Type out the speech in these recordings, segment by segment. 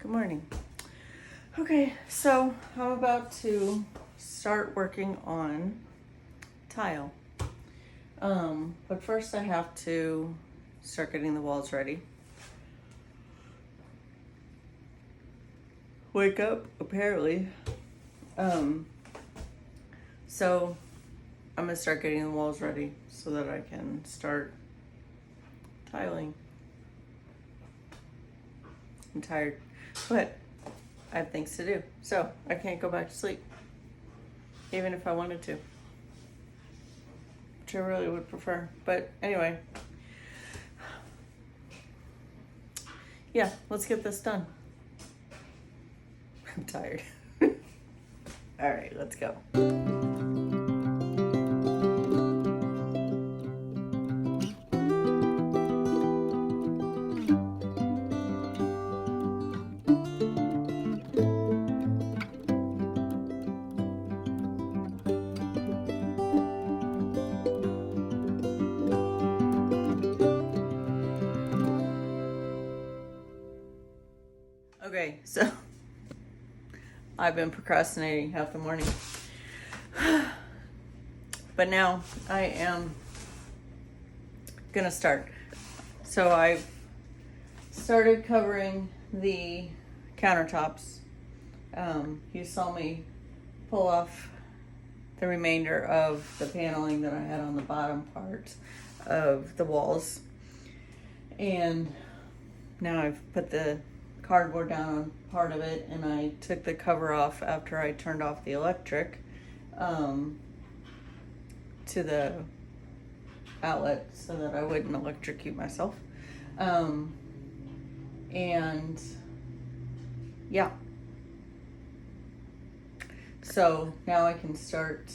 Good morning. Okay, so I'm about to start working on tile. But first I have to start getting the walls ready. Wake up, apparently. So I'm gonna start getting the walls ready so that I can start tiling. I'm tired, but I have things to do, so I can't go back to sleep, even if I wanted to, which I really would prefer. But anyway, yeah, let's get this done. I'm tired. All right, let's go. Okay, so I've been procrastinating half the morning. But now I am gonna start. So I've started covering the countertops. You saw me pull off the remainder of the paneling that I had on the bottom part of the walls. And now I've put the cardboard down on part of it, and I took the cover off after I turned off the electric to the outlet so that I wouldn't electrocute myself. And yeah, so now I can start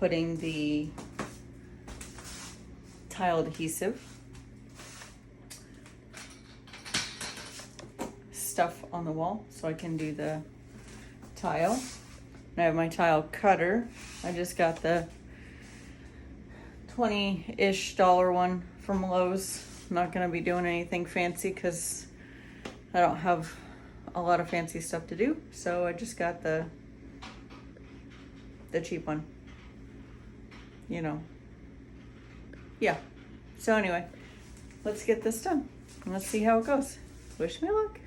putting the tile adhesive stuff on the wall so I can do the tile. And I have my tile cutter. I just got the $20-ish one from Lowe's. I'm not gonna be doing anything fancy because I don't have a lot of fancy stuff to do, so I just got the cheap one, you know. Yeah, so anyway, let's get this done and let's see how it goes. Wish me luck.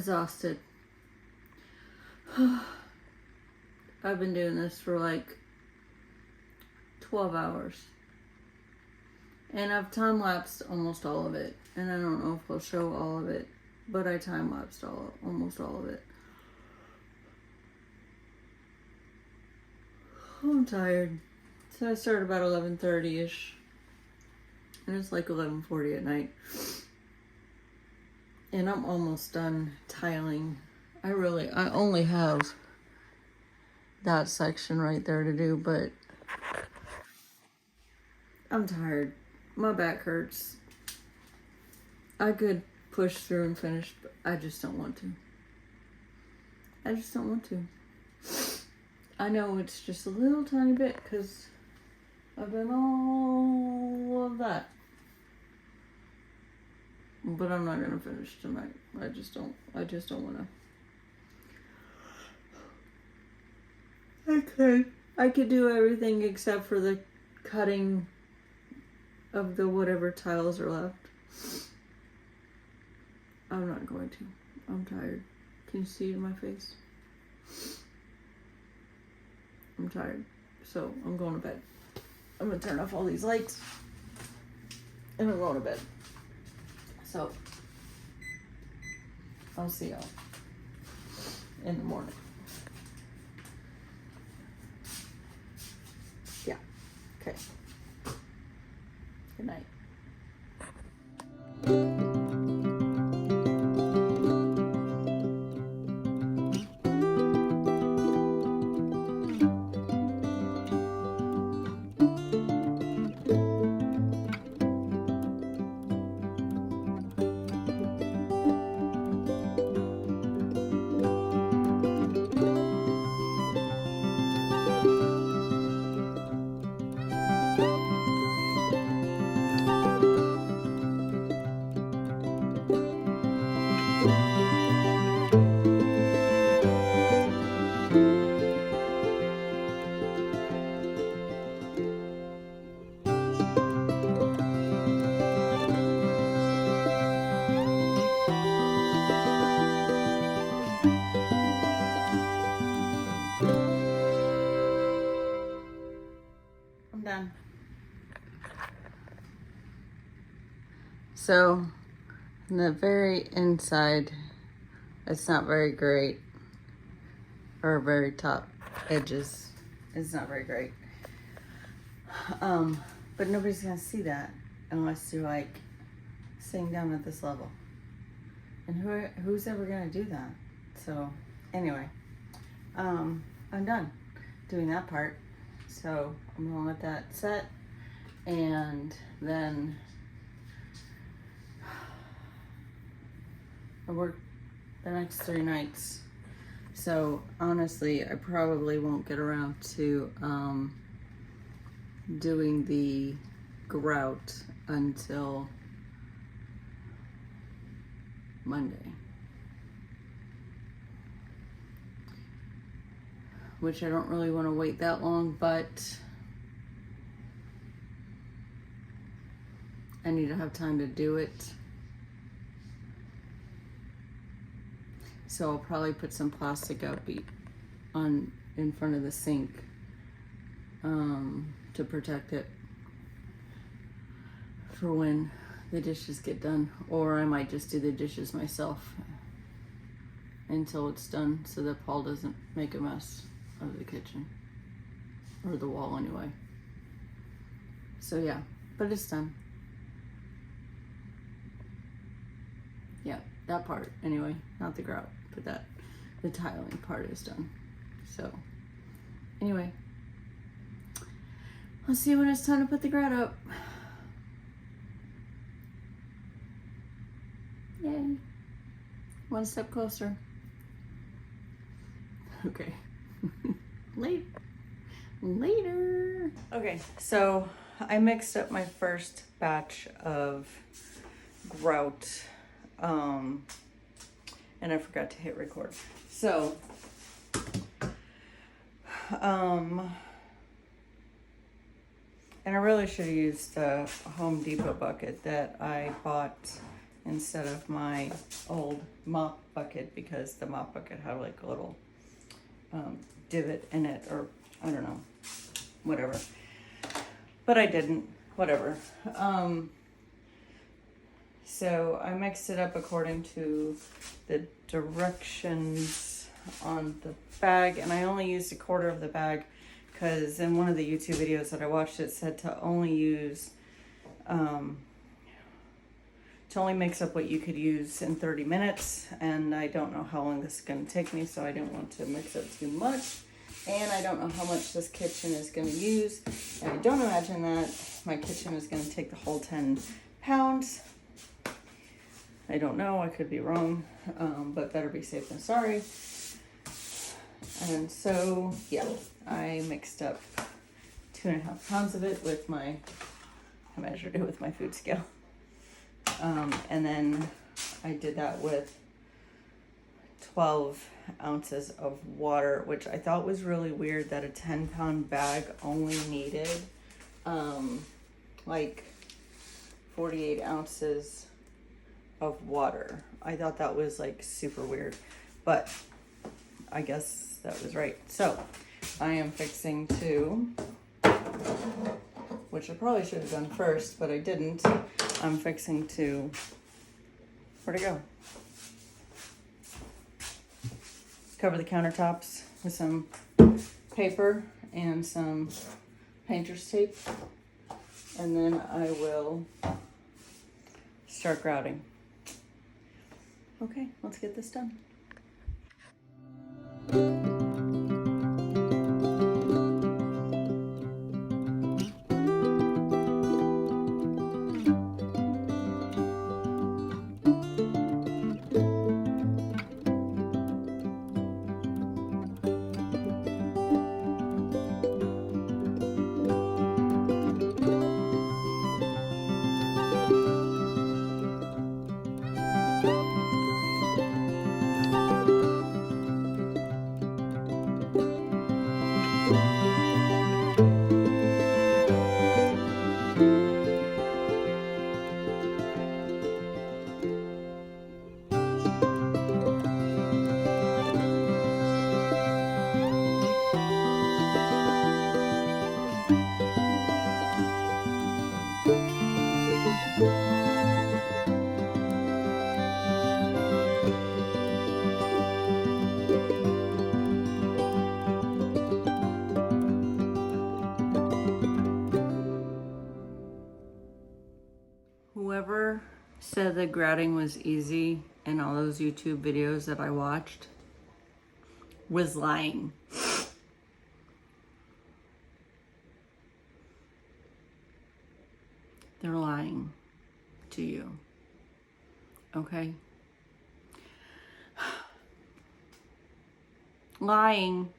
exhausted. I've been doing this for like 12 hours. And I've time-lapsed almost all of it. And I don't know if I'll show all of it, but I time-lapsed almost all of it. I'm tired. So I started about 11:30ish. And it's like 11:40 at night. And I'm almost done tiling. I only have that section right there to do, but I'm tired. My back hurts. I could push through and finish, but I just don't want to. I just don't want to. I know it's just a little tiny bit because I've done all of that. But I'm not gonna finish tonight. I just don't wanna. I could do everything except for the cutting of the whatever tiles are left. I'm not going to. I'm tired. Can you see it in my face? I'm tired. So I'm going to bed. I'm gonna turn off all these lights and I'm going to bed. So I'll see y'all in the morning. Yeah. Okay. Good night. Done. So, in the very inside, it's not very great, or very top edges, it's not very great. But nobody's gonna see that unless you're like sitting down at this level. And who's ever gonna do that? So, anyway, I'm done doing that part. So I'm gonna let that set, and then I work the next 3 nights. So honestly, I probably won't get around to doing the grout until Monday. Which I don't really want to wait that long, but I need to have time to do it. So I'll probably put some plastic up in front of the sink to protect it for when the dishes get done. Or I might just do the dishes myself until it's done so that Paul doesn't make a mess of the kitchen, or the wall anyway. So yeah, but it's done. Yeah, that part anyway, not the grout, but the tiling part is done. So anyway, I'll see you when it's time to put the grout up. Yay, one step closer. Okay. Later. Okay, so I mixed up my first batch of grout, and I forgot to hit record. So, and I really should have used the Home Depot bucket that I bought instead of my old mop bucket, because the mop bucket had like a little divot in it, or I don't know, whatever. But I didn't, whatever. So I mixed it up according to the directions on the bag, and I only used a quarter of the bag because in one of the YouTube videos that I watched, it said to only use, to only mix up what you could use in 30 minutes, and I don't know how long this is going to take me, so I didn't want to mix up too much, and I don't know how much this kitchen is going to use, and I don't imagine that my kitchen is going to take the whole 10 pounds. I don't know, I could be wrong, but better be safe than sorry. And so, yeah, I mixed up 2.5 pounds of it with I measured it with my food scale. And then I did that with 12 ounces of water, which I thought was really weird that a 10-pound bag only needed like 48 ounces of water. I thought that was like super weird, but I guess that was right. So I am fixing to, which I probably should have done first, but I didn't. I'm fixing to, where'd it go? Cover the countertops with some paper and some painter's tape, and then I will start grouting. Okay, let's get this done. Whoever said that grouting was easy in all those YouTube videos that I watched was lying. They're lying to you. Okay? Lying.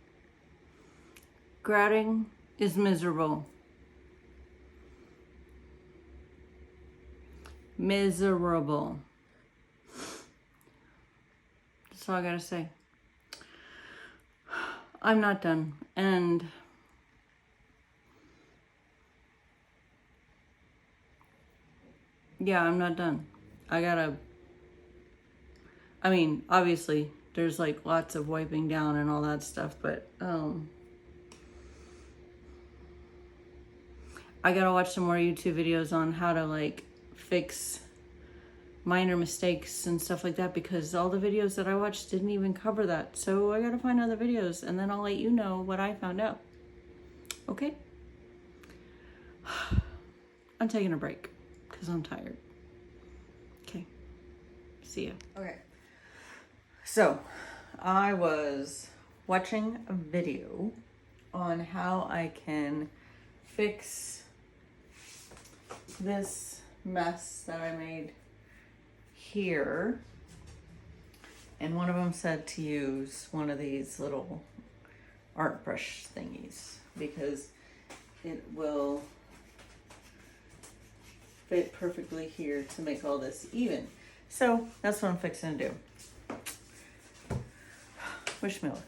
Grouting is miserable. Miserable. That's all I gotta say. I'm not done. And yeah, I'm not done. I mean, obviously, there's like lots of wiping down and all that stuff, but I gotta watch some more YouTube videos on how to like fix minor mistakes and stuff like that, because all the videos that I watched didn't even cover that. So I gotta find other videos, and then I'll let you know what I found out. Okay? I'm taking a break because I'm tired. Okay. See ya. Okay. So I was watching a video on how I can fix this mess that I made here, and one of them said to use one of these little art brush thingies because it will fit perfectly here to make all this even. So that's what I'm fixing to do. Wish me luck.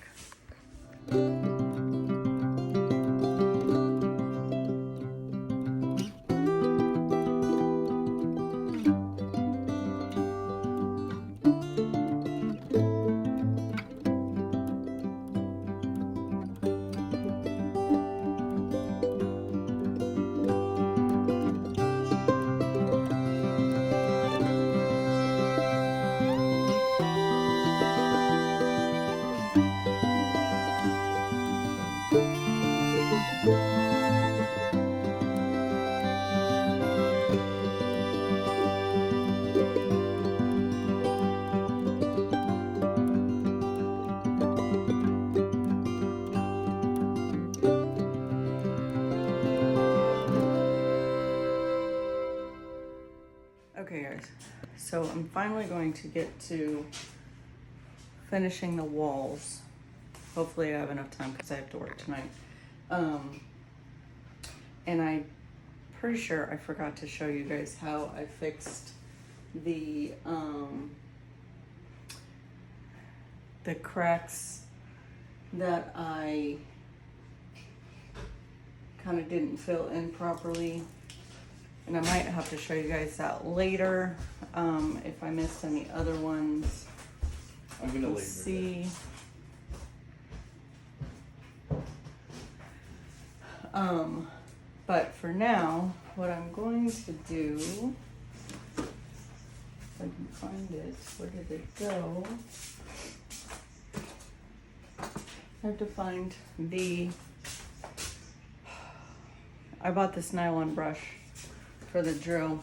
So I'm finally going to get to finishing the walls. Hopefully I have enough time because I have to work tonight. And I'm pretty sure I forgot to show you guys how I fixed the cracks that I kind of didn't fill in properly. And I might have to show you guys that later, if I missed any other ones. I'm gonna Let's see. But for now, what I'm going to do, if I can find it, where did it go? I have to find I bought this nylon brush for the drill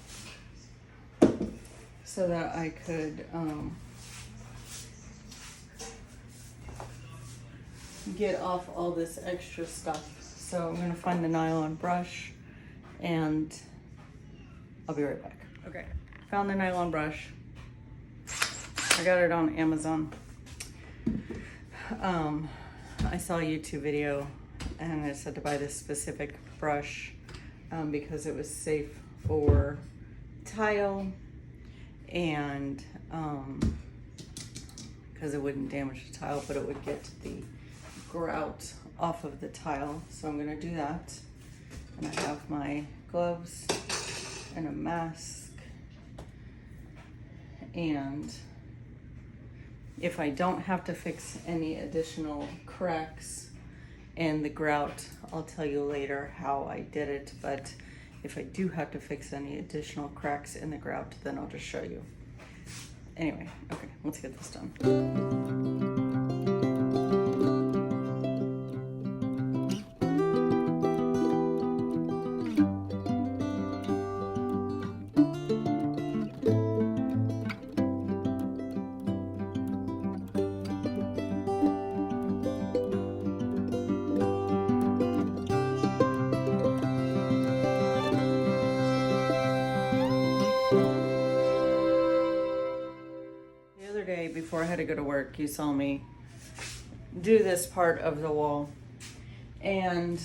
so that I could get off all this extra stuff. So I'm gonna find the nylon brush and I'll be right back. Okay, found the nylon brush. I got it on Amazon. I saw a YouTube video and it said to buy this specific brush because it was safe for tile and because it wouldn't damage the tile, but it would get the grout off of the tile. So I'm gonna do that. And I have my gloves and a mask. And if I don't have to fix any additional cracks in the grout, I'll tell you later how I did it. But if I do have to fix any additional cracks in the grout, then I'll just show you. Anyway, okay, let's get this done. Before I had to go to work, you saw me do this part of the wall, and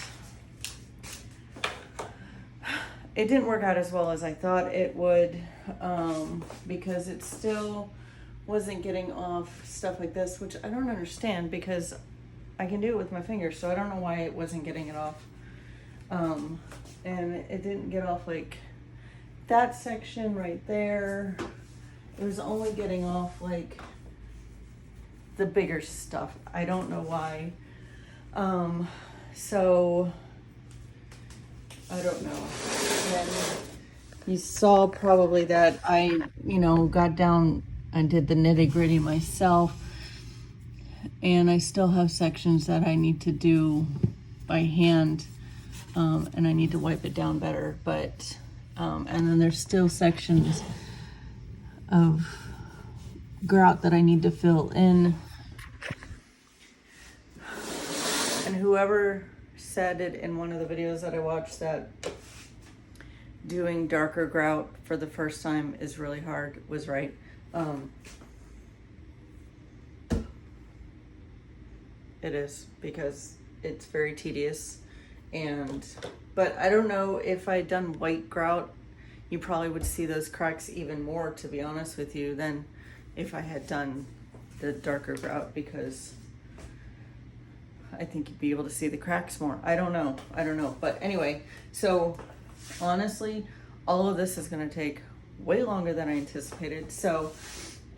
it didn't work out as well as I thought it would, because it still wasn't getting off stuff like this, which I don't understand because I can do it with my fingers, so I don't know why it wasn't getting it off. And it didn't get off like that section right there. It was only getting off like the bigger stuff. I don't know why. So I don't know. And you saw probably that I, got down and did the nitty gritty myself. And I still have sections that I need to do by hand. And I need to wipe it down better. But, and then there's still sections of grout that I need to fill in. And whoever said it in one of the videos that I watched that doing darker grout for the first time is really hard was right. It is, because it's very tedious. But I don't know, if I'd done white grout, you probably would see those cracks even more, to be honest with you, than if I had done the darker grout, because I think you'd be able to see the cracks more. I don't know. But anyway, so honestly, all of this is going to take way longer than I anticipated. So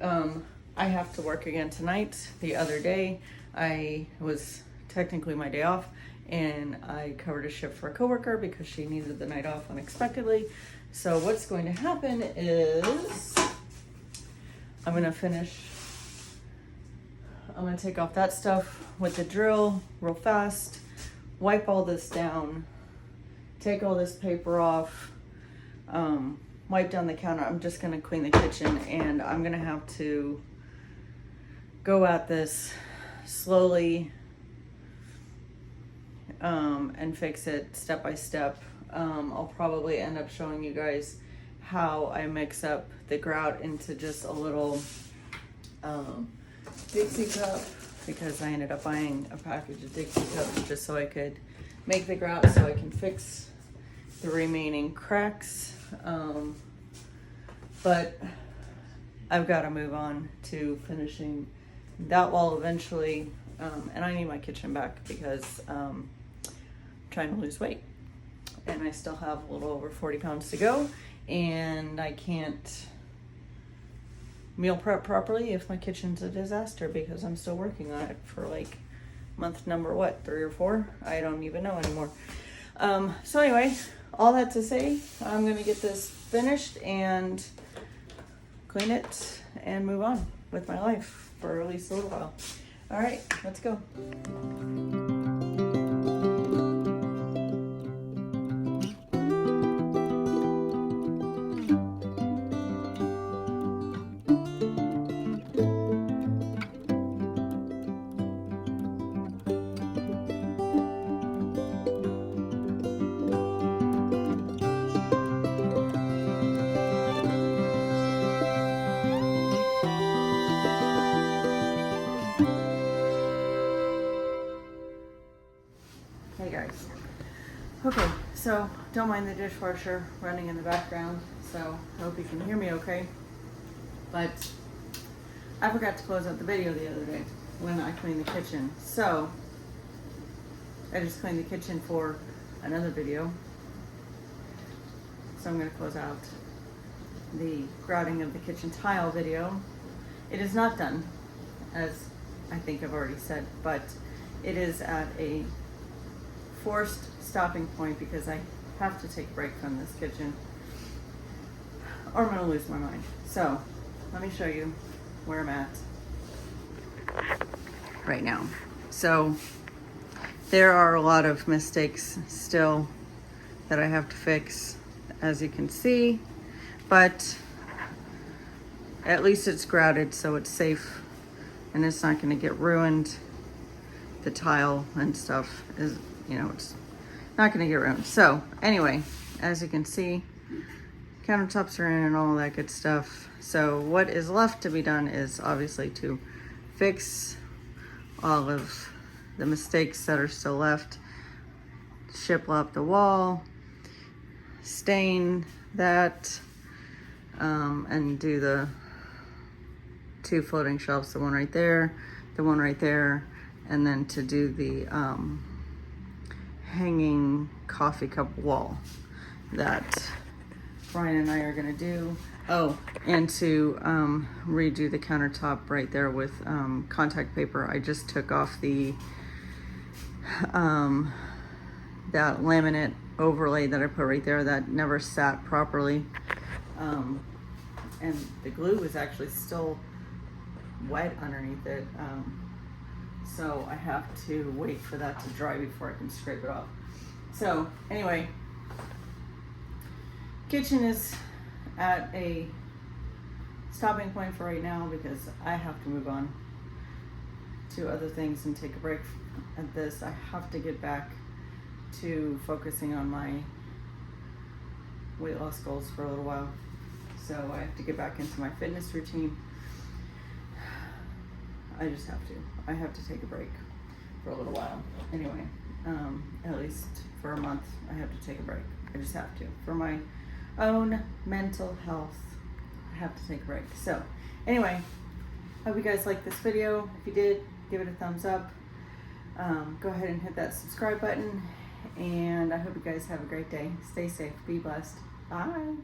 I have to work again tonight. The other day, I was technically my day off, and I covered a shift for a coworker because she needed the night off unexpectedly. So what's going to happen is I'm going to take off that stuff with the drill real fast, wipe all this down, take all this paper off, wipe down the counter. I'm just going to clean the kitchen, and I'm going to have to go at this slowly and fix it step by step. I'll probably end up showing you guys how I mix up the grout into just a little Dixie cup, because I ended up buying a package of Dixie cups just so I could make the grout so I can fix the remaining cracks. But I've got to move on to finishing that wall eventually. And I need my kitchen back because I'm trying to lose weight. And I still have a little over 40 pounds to go. And I can't meal prep properly if my kitchen's a disaster, because I'm still working on it for like month number, what, 3 or 4? I don't even know anymore. So anyway, all that to say, I'm gonna get this finished and clean it and move on with my life for at least a little while. All right, let's go. Hey guys. Okay, so don't mind the dishwasher running in the background, so I hope you can hear me okay. But I forgot to close out the video the other day when I cleaned the kitchen. So I just cleaned the kitchen for another video. So I'm gonna close out the grouting of the kitchen tile video. It is not done, as I think I've already said, but it is at a forced stopping point because I have to take a break from this kitchen or I'm gonna lose my mind. So let me show you where I'm at right now. So there are a lot of mistakes still that I have to fix, as you can see, but at least it's grouted so it's safe and it's not gonna get ruined. The tile and stuff is, you know, it's not gonna get ruined. So anyway, as you can see, countertops are in and all that good stuff. So what is left to be done is obviously to fix all of the mistakes that are still left, shiplap the wall, stain that, and do the 2 floating shelves, the one right there, the one right there, and then to do the hanging coffee cup wall that Brian and I are gonna do. Oh, and to redo the countertop right there with contact paper. I just took off the that laminate overlay that I put right there that never sat properly, and the glue was actually still wet underneath it. So I have to wait for that to dry before I can scrape it off. So anyway, kitchen is at a stopping point for right now because I have to move on to other things and take a break at this. I have to get back to focusing on my weight loss goals for a little while. So I have to get back into my fitness routine. I just have to. I have to take a break for a little while. Anyway, at least for a month, I have to take a break. I just have to. For my own mental health, I have to take a break. So, anyway, hope you guys liked this video. If you did, give it a thumbs up. Go ahead and hit that subscribe button. And I hope you guys have a great day. Stay safe. Be blessed. Bye.